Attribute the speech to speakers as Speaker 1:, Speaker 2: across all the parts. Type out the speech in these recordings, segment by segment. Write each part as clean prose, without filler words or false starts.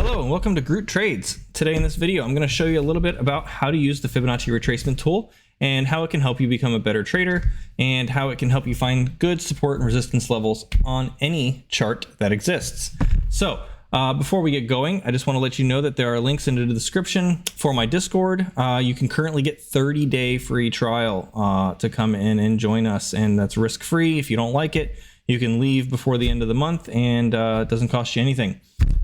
Speaker 1: Hello and welcome to Groot Trades. Today in this video, I'm going to show you a little bit about how to use the Fibonacci Retracement Tool and how it can help you become a better trader and how it can help you find good support and resistance levels on any chart that exists. So before we get going, I just want to let you know that there are links in the description for my Discord. You can currently get 30-day free trial to come in and join us, and that's risk-free. If you don't like it, you can leave before the end of the month, and it doesn't cost you anything.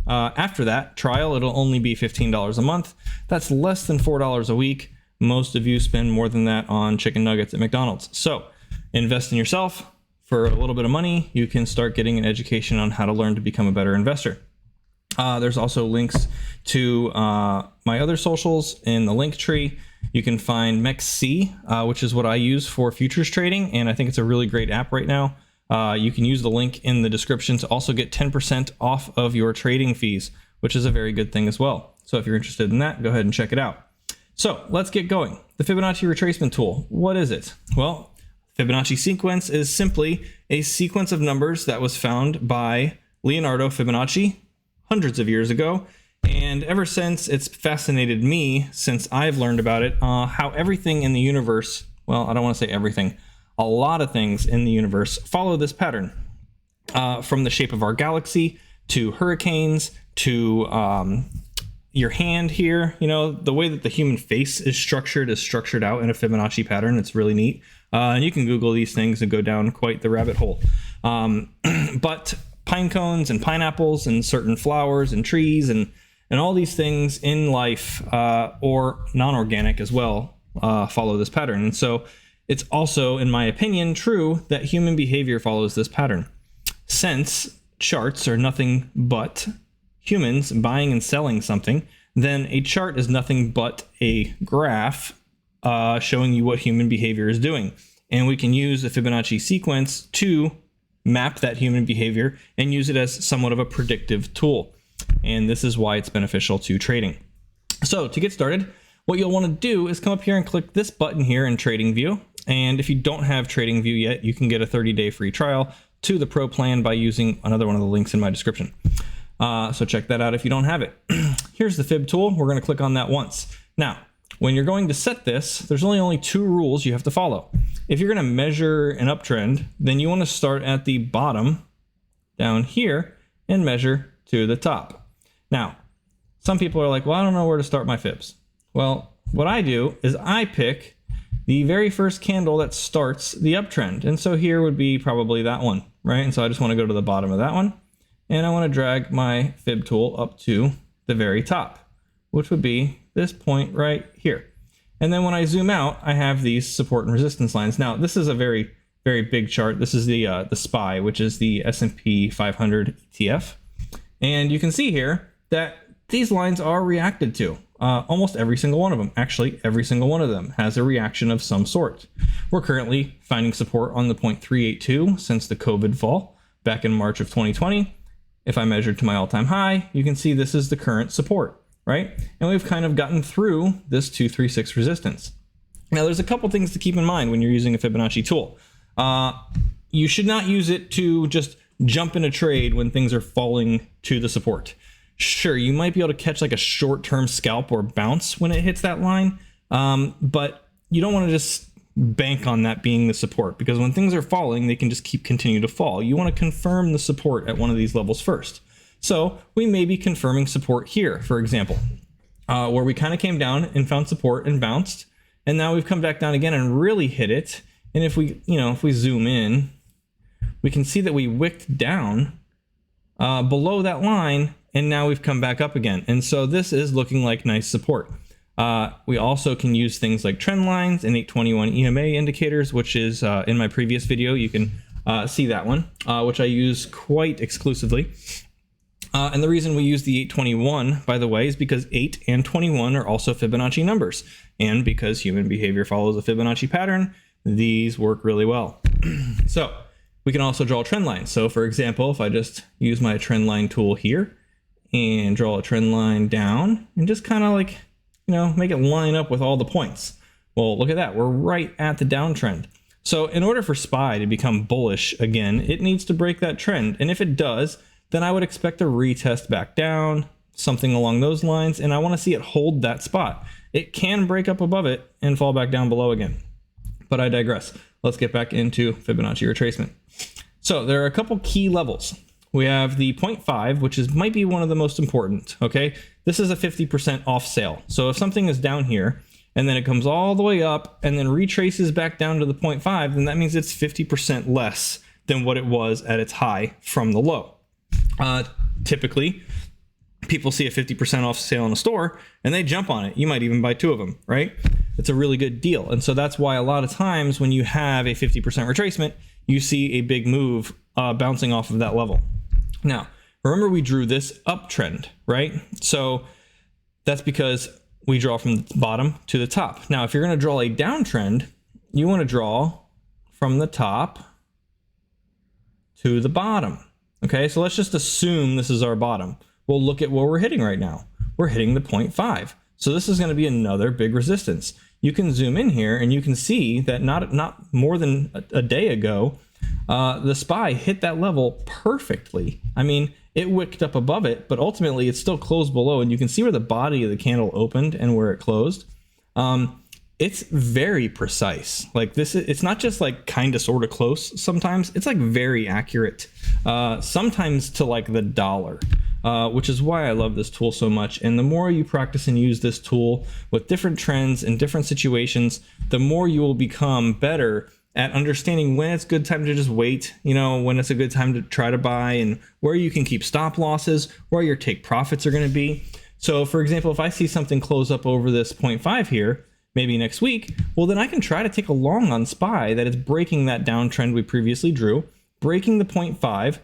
Speaker 1: After that trial, it'll only be $15 a month. That's less than $4 a week. Most of you spend more than that on chicken nuggets at McDonald's. So invest in yourself. For a little bit of money, you can start getting an education on how to learn to become a better investor. There's also links to my other socials in the link tree. You can find MEXC, which is what I use for futures trading, and I think it's a really great app right now. You can use the link in the description to also get 10% off of your trading fees, which is a very good thing as well. So if you're interested in that, go ahead and check it out. So let's get going. The Fibonacci Retracement Tool, what is it? Well, Fibonacci sequence is simply a sequence of numbers that was found by Leonardo Fibonacci hundreds of years ago. And ever since, it's fascinated me since I've learned about it, how everything in the universe, well, I don't want to say everything, a lot of things in the universe follow this pattern, from the shape of our galaxy to hurricanes to your hand here. You know, the way that the human face is structured out in a Fibonacci pattern. It's really neat. And you can Google these things and go down quite the rabbit hole. But pine cones and pineapples and certain flowers and trees and all these things in life, or non-organic as well, follow this pattern. And so it's also, in my opinion, true that human behavior follows this pattern. Since charts are nothing but humans buying and selling something, then a chart is nothing but a graph showing you what human behavior is doing. And we can use the Fibonacci sequence to map that human behavior and use it as somewhat of a predictive tool. And this is why it's beneficial to trading. So to get started, what you'll want to do is come up here and click this button here in Trading View. And if you don't have Trading View yet, you can get a 30-day free trial to the Pro plan by using another one of the links in my description. So check that out if you don't have it. Here's the Fib tool. We're going to click on that once. Now, when you're going to set this, there's only two rules you have to follow. If you're going to measure an uptrend, then you want to start at the bottom down here and measure to the top. Now, some people are like, well, I don't know where to start my fibs. Well, what I do is I pick the very first candle that starts the uptrend. And so here would be probably that one, right? And so I just want to go to the bottom of that one. And I want to drag my fib tool up to the very top, which would be this point right here. And then when I zoom out, I have these support and resistance lines. Now, this is a very, very big chart. This is the SPY, which is the S&P 500 ETF. And you can see here that these lines are reacted to. Almost every single one of them. Actually, every single one of them has a reaction of some sort. We're currently finding support on the 0.382 since the COVID fall back in March of 2020. If I measure to my all-time high, you can see this is the current support, right? And we've kind of gotten through this 236 resistance. Now, there's a couple things to keep in mind when you're using a Fibonacci tool. You should not use it to just jump in a trade when things are falling to the support. Sure, you might be able to catch like a short-term scalp or bounce when it hits that line, but you don't want to just bank on that being the support, because when things are falling, they can just continue to fall. You want to confirm the support at one of these levels first. So we may be confirming support here, for example, where we kind of came down and found support and bounced, and now we've come back down again and really hit it. And if we zoom in, we can see that we wicked down below that line. And now we've come back up again. And so this is looking like nice support. We also can use things like trend lines and 821 EMA indicators, which is in my previous video. You can see that one, which I use quite exclusively. And the reason we use the 821, by the way, is because 8 and 21 are also Fibonacci numbers. And because human behavior follows a Fibonacci pattern, these work really well. So we can also draw trend lines. So for example, if I just use my trend line tool here, and draw a trend line down and just kind of like, make it line up with all the points. Well, look at that. We're right at the downtrend. So in order for SPY to become bullish again, it needs to break that trend. And if it does, then I would expect a retest back down, something along those lines, and I want to see it hold that spot. It can break up above it and fall back down below again, but I digress. Let's get back into Fibonacci retracement. So there are a couple key levels. We have the 0.5, which might be one of the most important, okay? This is a 50% off sale. So if something is down here and then it comes all the way up and then retraces back down to the 0.5, then that means it's 50% less than what it was at its high from the low. Typically, people see a 50% off sale in a store and they jump on it. You might even buy 2 of them, right? It's a really good deal. And so that's why a lot of times when you have a 50% retracement, you see a big move bouncing off of that level. Now, remember we drew this uptrend, right? So that's because we draw from the bottom to the top. Now, if you're going to draw a downtrend, you want to draw from the top to the bottom. Okay, so let's just assume this is our bottom. We'll look at what we're hitting right now. We're hitting the 0.5. So this is going to be another big resistance. You can zoom in here and you can see that not more than a day ago, the SPY hit that level perfectly. I mean, it wicked up above it, but ultimately it's still closed below, and you can see where the body of the candle opened and where it closed. It's very precise. Like this, it's not just like kind of sort of close. Sometimes it's like very accurate, sometimes to like the dollar. Which is why I love this tool so much. And the more you practice and use this tool with different trends and different situations, the more you will become better at understanding when it's a good time to just wait, you know, when it's a good time to try to buy, and where you can keep stop losses, where your take profits are going to be. So for example, if I see something close up over this 0.5 here, maybe next week, well, then I can try to take a long on SPY that it's breaking that downtrend we previously drew, breaking the 0.5.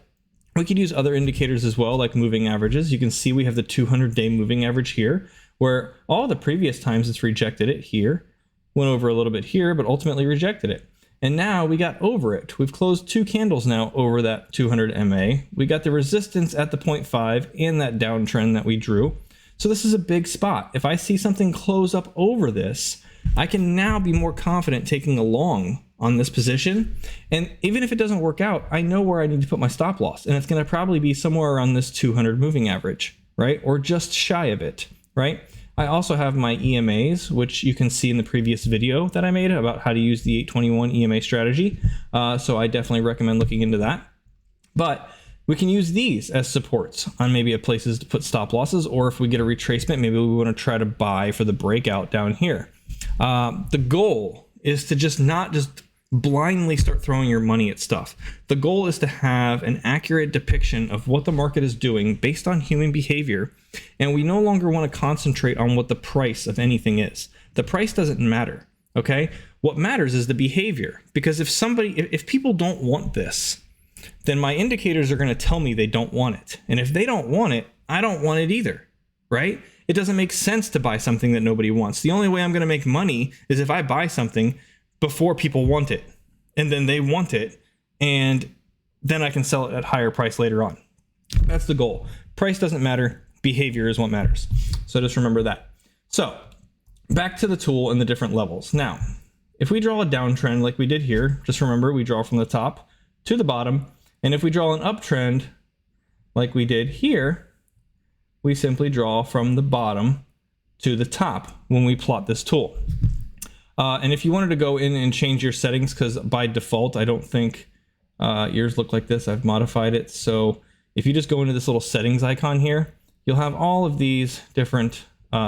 Speaker 1: We could use other indicators as well, like moving averages. You can see we have the 200-day moving average here, where all the previous times it's rejected it here, went over a little bit here, but ultimately rejected it. And now we got over it. We've closed 2 candles now over that 200 MA. We got the resistance at the 0.5 and that downtrend that we drew. So this is a big spot. If I see something close up over this, I can now be more confident taking a long on this position. And even if it doesn't work out, I know where I need to put my stop loss. And it's going to probably be somewhere around this 200 moving average, right? Or just shy of it, right? I also have my EMAs, which you can see in the previous video that I made about how to use the 821 EMA strategy. So I definitely recommend looking into that. But we can use these as supports on maybe a places to put stop losses, or if we get a retracement, maybe we want to try to buy for the breakout down here. The goal is to not just blindly start throwing your money at stuff. The goal is to have an accurate depiction of what the market is doing based on human behavior, and we no longer want to concentrate on what the price of anything is. The price doesn't matter, okay? What matters is the behavior, because if people don't want this, then my indicators are going to tell me they don't want it. And if they don't want it, I don't want it either, right? It doesn't make sense to buy something that nobody wants. The only way I'm going to make money is if I buy something before people want it, and then they want it, and then I can sell it at higher price later on. That's the goal. Price doesn't matter. Behavior is what matters. So just remember that. So back to the tool and the different levels. Now, if we draw a downtrend like we did here, just remember we draw from the top to the bottom. And if we draw an uptrend like we did here, we simply draw from the bottom to the top when we plot this tool. And if you wanted to go in and change your settings, because by default, I don't think yours look like this. I've modified it. So if you just go into this little settings icon here, you'll have all of these different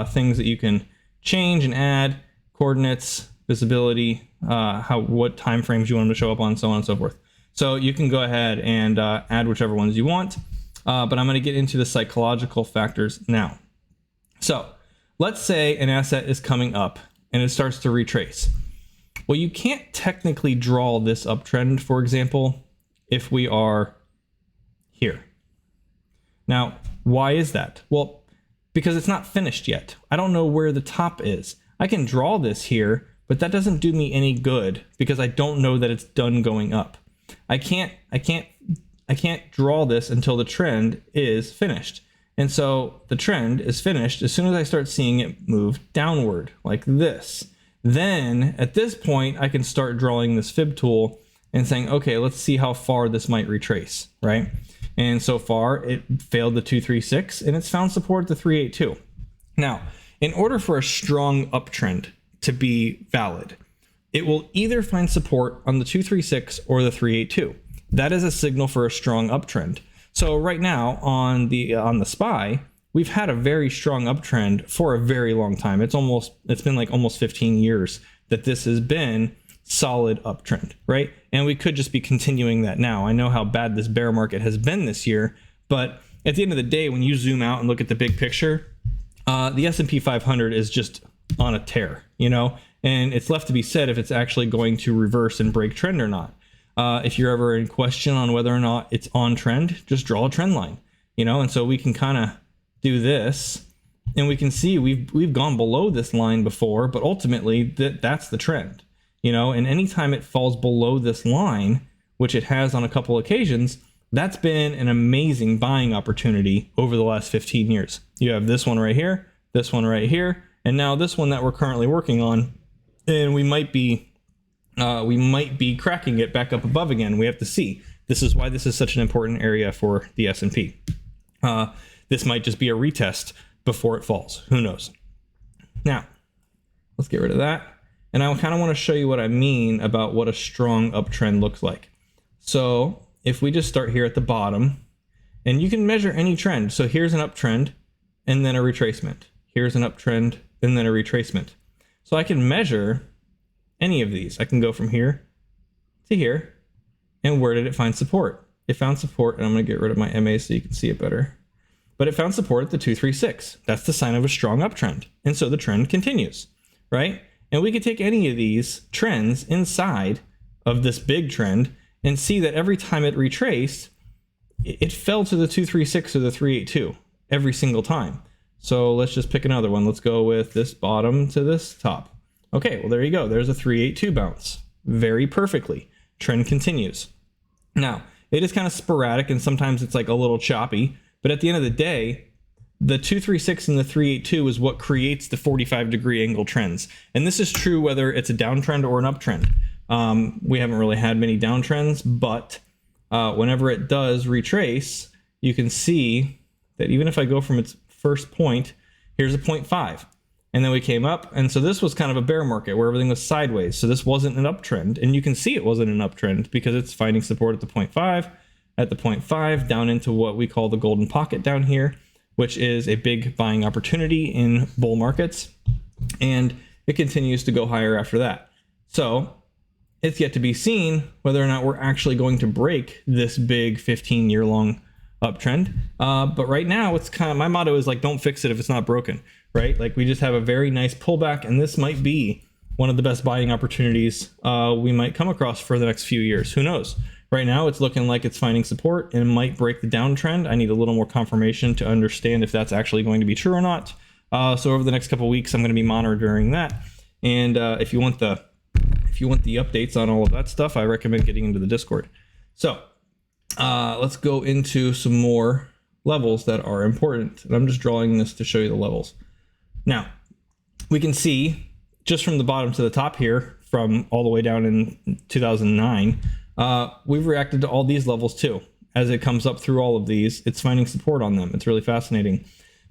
Speaker 1: things that you can change and add, coordinates, visibility, what time frames you want them to show up on, so on and so forth. So you can go ahead and add whichever ones you want. But I'm going to get into the psychological factors now. So let's say an asset is coming up and it starts to retrace. Well, you can't technically draw this uptrend, for example, if we are here. Now, why is that? Well, because it's not finished yet. I don't know where the top is. I can draw this here, but that doesn't do me any good because I don't know that it's done going up. I can't draw this until the trend is finished. And so the trend is finished as soon as I start seeing it move downward like this. Then at this point, I can start drawing this fib tool and saying, okay, let's see how far this might retrace, right? And so far it failed the 236 and it's found support at the 382. Now, in order for a strong uptrend to be valid, it will either find support on the 236 or the 382. That is a signal for a strong uptrend. So right now on the SPY, we've had a very strong uptrend for a very long time. It's been like almost 15 years that this has been solid uptrend, right? And we could just be continuing that now. I know how bad this bear market has been this year, but at the end of the day, when you zoom out and look at the big picture, the S&P 500 is just on a tear, you know, and it's left to be said if it's actually going to reverse and break trend or not. If you're ever in question on whether or not it's on trend, just draw a trend line, you know, and so we can kind of do this and we can see we've gone below this line before, but ultimately that's the trend, you know, and anytime it falls below this line, which it has on a couple occasions, that's been an amazing buying opportunity over the last 15 years. You have this one right here, and now this one that we're currently working on, and we might be cracking it back up above again. We have to see. This is why this is such an important area for the S&P. This might just be a retest before it falls. Who knows? Now, let's get rid of that. And I kind of want to show you what I mean about what a strong uptrend looks like. So if we just start here at the bottom, and you can measure any trend. So here's an uptrend and then a retracement. Here's an uptrend and then a retracement. So I can measure any of these. I can go from here to here. And where did it find support? It found support, and I'm going to get rid of my MA so you can see it better. But it found support at the 236. That's the sign of a strong uptrend. And so the trend continues, right? And we could take any of these trends inside of this big trend and see that every time it retraced, it fell to the 236 or the 382 every single time. So let's just pick another one. Let's go with this bottom to this top. Okay, well, there you go. There's a 382 bounce. Very perfectly. Trend continues. Now, it is kind of sporadic and sometimes it's like a little choppy, but at the end of the day, the 236 and the 382 is what creates the 45-degree angle trends. And this is true whether it's a downtrend or an uptrend. We haven't really had many downtrends, but whenever it does retrace, you can see that even if I go from its first point, here's a 0.5. And then we came up, and so this was kind of a bear market where everything was sideways. So this wasn't an uptrend, and you can see it wasn't an uptrend because it's finding support at the 0.5, down into what we call the golden pocket down here, which is a big buying opportunity in bull markets, and it continues to go higher after that. So it's yet to be seen whether or not we're actually going to break this big 15-year long uptrend. But right now, it's kind of, my motto is like, don't fix it if it's not broken, right? Like we just have a very nice pullback, and this might be one of the best buying opportunities we might come across for the next few years. Who knows? Right now, it's looking like it's finding support and might break the downtrend. I need a little more confirmation to understand if that's actually going to be true or not. So over the next couple of weeks, I'm going to be monitoring that. And if you want the updates on all of that stuff, I recommend getting into the Discord. So let's go into some more levels that are important. And I'm just drawing this to show you the levels. Now, we can see just from the bottom to the top here, from all the way down in 2009, we've reacted to all these levels too. As it comes up through all of these, it's finding support on them. It's really fascinating.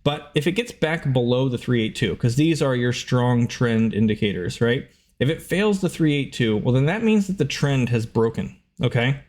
Speaker 1: But if it gets back below the 382, because these are your strong trend indicators, right? If it fails the 382, well, then that means that the trend has broken, okay?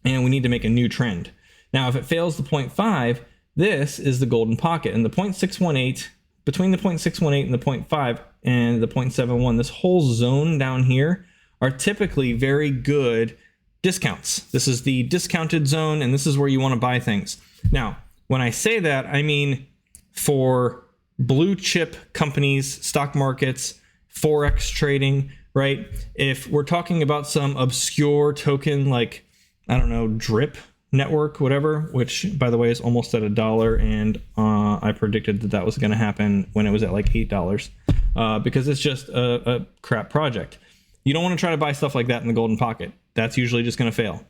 Speaker 1: And we need to make a new trend. Now, if it fails the 0.5, this is the golden pocket. And the 0.618, between the 0.618 and the 0.5 and the 0.71, this whole zone down here are typically very good discounts. This is the discounted zone, and this is where you want to buy things. Now, when I say that, I mean for blue chip companies, stock markets, forex trading, right? If we're talking about some obscure token like, I don't know, Drip Network, whatever, which by the way is almost at $1, and I predicted that was going to happen when it was at like $8 because it's just a crap project. You don't want to try to buy stuff like that in the golden pocket. That's usually just going to fail.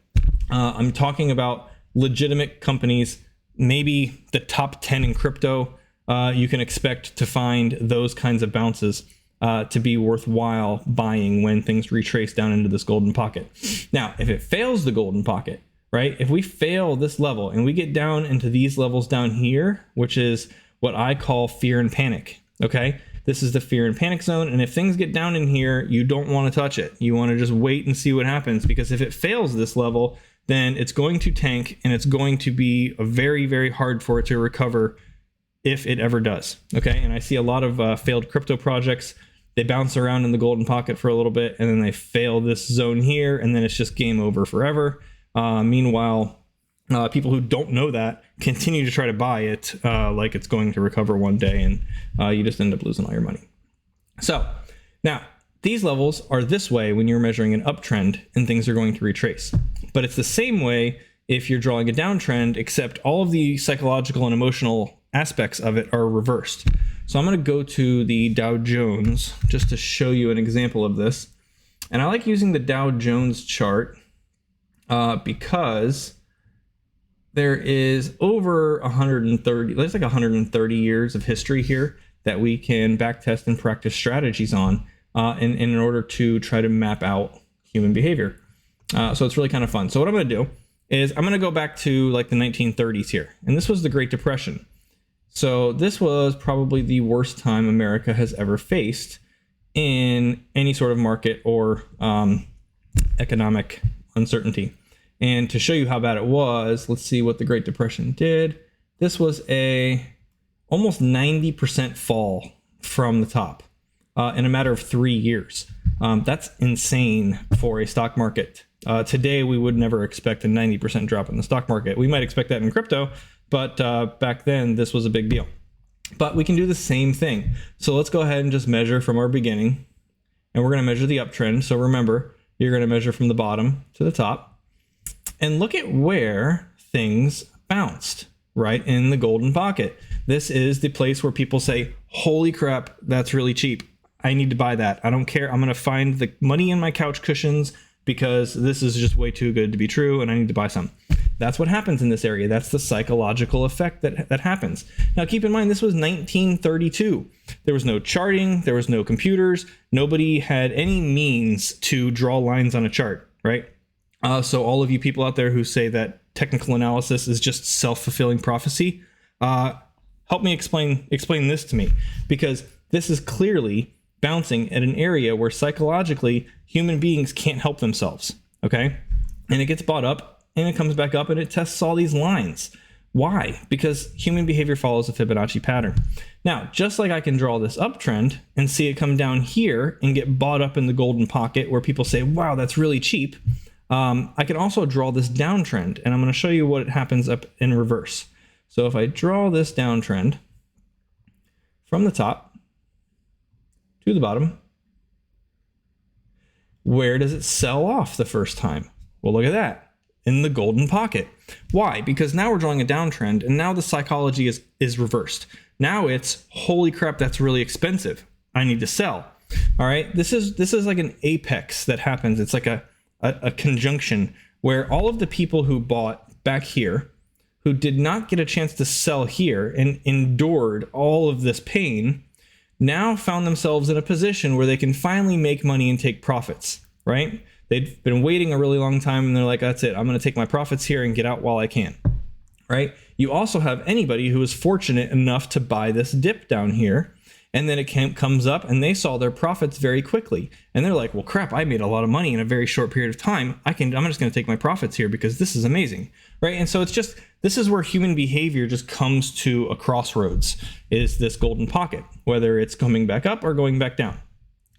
Speaker 1: I'm talking about legitimate companies, maybe the top 10 in crypto. You can expect to find those kinds of bounces to be worthwhile buying when things retrace down into this golden pocket. Now, if it fails the golden pocket, right? If we fail this level and we get down into these levels down here, which is what I call fear and panic, okay? This is the fear and panic zone. And if things get down in here, you don't want to touch it. You want to just wait and see what happens, because if it fails this level, then it's going to tank and it's going to be very, very hard for it to recover if it ever does, okay? And I see a lot of failed crypto projects. They bounce around in the golden pocket for a little bit and then they fail this zone here and then it's just game over forever. Meanwhile, people who don't know that continue to try to buy it like it's going to recover one day, and you just end up losing all your money. So now these levels are this way when you're measuring an uptrend and things are going to retrace. But it's the same way if you're drawing a downtrend, except all of the psychological and emotional aspects of it are reversed. So I'm going to go to the Dow Jones just to show you an example of this. And I like using the Dow Jones chart because there is over 130, there's like 130 years of history here that we can backtest and practice strategies on in order to try to map out human behavior. So it's really kind of fun. So what I'm going to do is I'm going to go back to like the 1930s here. And this was the Great Depression. So this was probably the worst time America has ever faced in any sort of market or economic uncertainty. And to show you how bad it was, let's see what the Great Depression did. This was a almost 90% fall from the top in a matter of 3 years. That's insane for a stock market. Today, we would never expect a 90% drop in the stock market. We might expect that in crypto, but back then, this was a big deal. But we can do the same thing. So let's go ahead and just measure from our beginning. And we're going to measure the uptrend. So remember, you're going to measure from the bottom to the top. And look at where things bounced, right in the golden pocket. This is the place where people say, holy crap, that's really cheap. I need to buy that. I don't care. I'm going to find the money in my couch cushions because this is just way too good to be true and I need to buy some. That's what happens in this area. That's the psychological effect that happens. Now, keep in mind, this was 1932. There was no charting. There was no computers. Nobody had any means to draw lines on a chart, right? So all of you people out there who say that technical analysis is just self-fulfilling prophecy, help me explain this to me, because this is clearly bouncing at an area where psychologically human beings can't help themselves, okay? And it gets bought up and it comes back up and it tests all these lines. Why? Because human behavior follows a Fibonacci pattern. Now, just like I can draw this uptrend and see it come down here and get bought up in the golden pocket where people say, wow, that's really cheap. I can also draw this downtrend, and I'm going to show you what happens up in reverse. So if I draw this downtrend from the top to the bottom, where does it sell off the first time? Well, look at that, in the golden pocket. Why? Because now we're drawing a downtrend, and now the psychology is reversed. Now it's, holy crap, that's really expensive. I need to sell. All right, this is like an apex that happens. It's like a conjunction where all of the people who bought back here, who did not get a chance to sell here and endured all of this pain, now found themselves in a position where they can finally make money and take profits, right? They've been waiting a really long time and they're like, that's it. I'm going to take my profits here and get out while I can, right? You also have anybody who is fortunate enough to buy this dip down here. And then it comes up and they saw their profits very quickly. And they're like, well, crap, I made a lot of money in a very short period of time. I'm just going to take my profits here because this is amazing, right? And so this is where human behavior just comes to a crossroads, is this golden pocket, whether it's coming back up or going back down.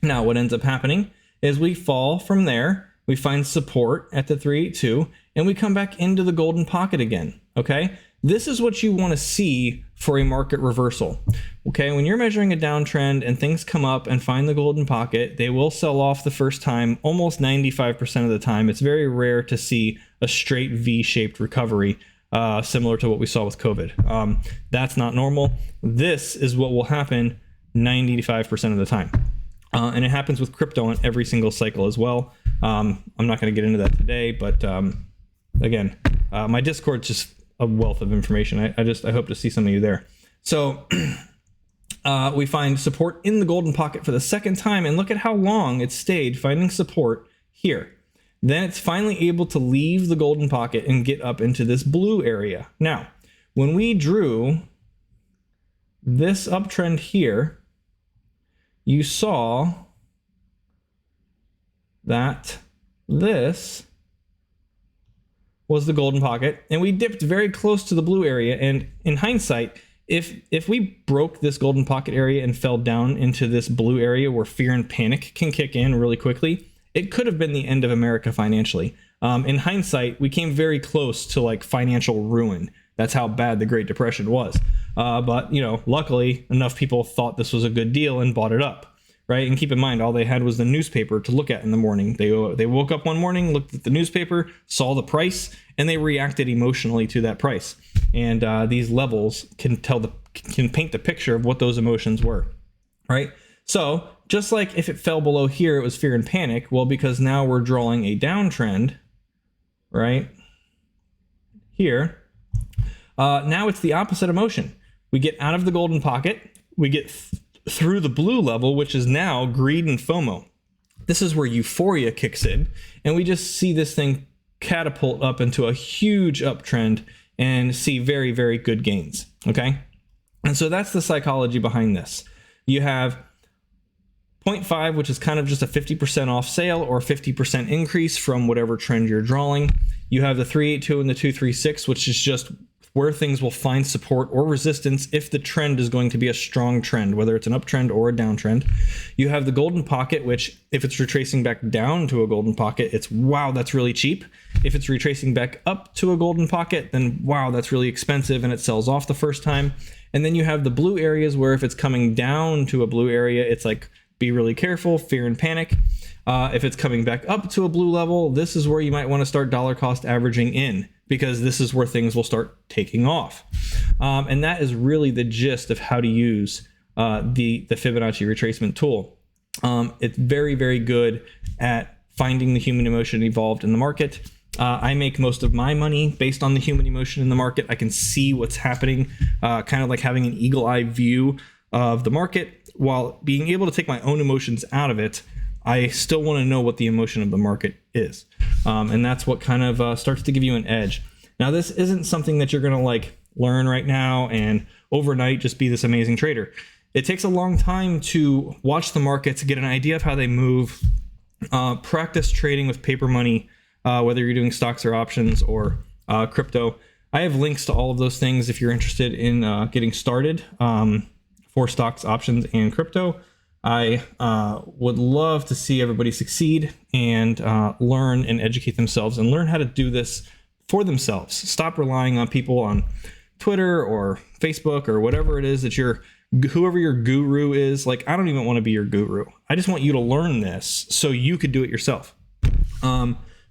Speaker 1: Now, what ends up happening is we fall from there, we find support at the 382, and we come back into the golden pocket again, okay? This is what you want to see for a market reversal. Okay, when you're measuring a downtrend and things come up and find the golden pocket, they will sell off the first time, almost 95% of the time. It's very rare to see a straight V-shaped recovery, similar to what we saw with COVID. That's not normal. This is what will happen 95% of the time. And it happens with crypto on every single cycle as well. I'm not going to get into that today, but again, my Discord's just a wealth of information. I hope to see some of you there. So we find support in the golden pocket for the second time, and look at how long it stayed finding support here. Then it's finally able to leave the golden pocket and get up into this blue area. Now, when we drew this uptrend here, you saw that this was the golden pocket, and we dipped very close to the blue area. And in hindsight, if we broke this golden pocket area and fell down into this blue area where fear and panic can kick in really quickly, it could have been the end of America financially. In hindsight, we came very close to like financial ruin. That's how bad the Great Depression was. But you know, luckily enough people thought this was a good deal and bought it up. Right? And keep in mind, all they had was the newspaper to look at in the morning. They woke up one morning, looked at the newspaper, saw the price, and they reacted emotionally to that price. And these levels can paint the picture of what those emotions were, right? So just like if it fell below here, it was fear and panic. Well, because now we're drawing a downtrend, right? Here, now it's the opposite emotion. We get out of the golden pocket, we get through the blue level, which is now greed and FOMO. This is where euphoria kicks in, and we just see this thing catapult up into a huge uptrend and see very, very good gains. Okay. And so that's the psychology behind this. You have 0.5, which is kind of just a 50% off sale or 50% increase from whatever trend you're drawing. You have the 382 and the 236, which is just where things will find support or resistance if the trend is going to be a strong trend, whether it's an uptrend or a downtrend. You have the golden pocket, which if it's retracing back down to a golden pocket, it's wow, that's really cheap. If it's retracing back up to a golden pocket, then wow, that's really expensive and it sells off the first time. And then you have the blue areas where if it's coming down to a blue area, it's like, be really careful, fear and panic. If it's coming back up to a blue level, this is where you might want to start dollar cost averaging in, because this is where things will start taking off. And that is really the gist of how to use the Fibonacci retracement tool. It's very, very good at finding the human emotion involved in the market. I make most of my money based on the human emotion in the market. I can see what's happening, kind of like having an eagle eye view of the market. While being able to take my own emotions out of it, I still want to know what the emotion of the market is. And that's what kind of starts to give you an edge. Now, this isn't something that you're going to like learn right now and overnight just be this amazing trader. It takes a long time to watch the markets, get an idea of how they move, practice trading with paper money, whether you're doing stocks or options or crypto. I have links to all of those things if you're interested in getting started for stocks, options, and crypto. I would love to see everybody succeed and learn and educate themselves and learn how to do this for themselves. Stop relying on people on Twitter or Facebook or whatever it is that whoever your guru is. Like, I don't even want to be your guru. I just want you to learn this so you could do it yourself.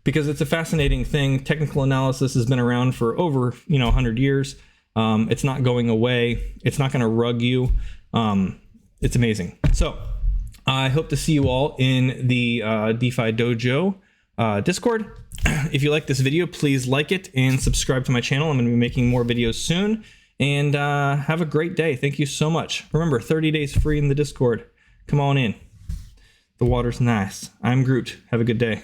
Speaker 1: Because it's a fascinating thing. Technical analysis has been around for over 100 years. It's not going away. It's not going to rug you. It's amazing. So I hope to see you all in the DeFi Dojo Discord. If you like this video, please like it and subscribe to my channel. I'm going to be making more videos soon. And have a great day. Thank you so much. Remember, 30 days free in the Discord. Come on in. The water's nice. I'm Groot. Have a good day.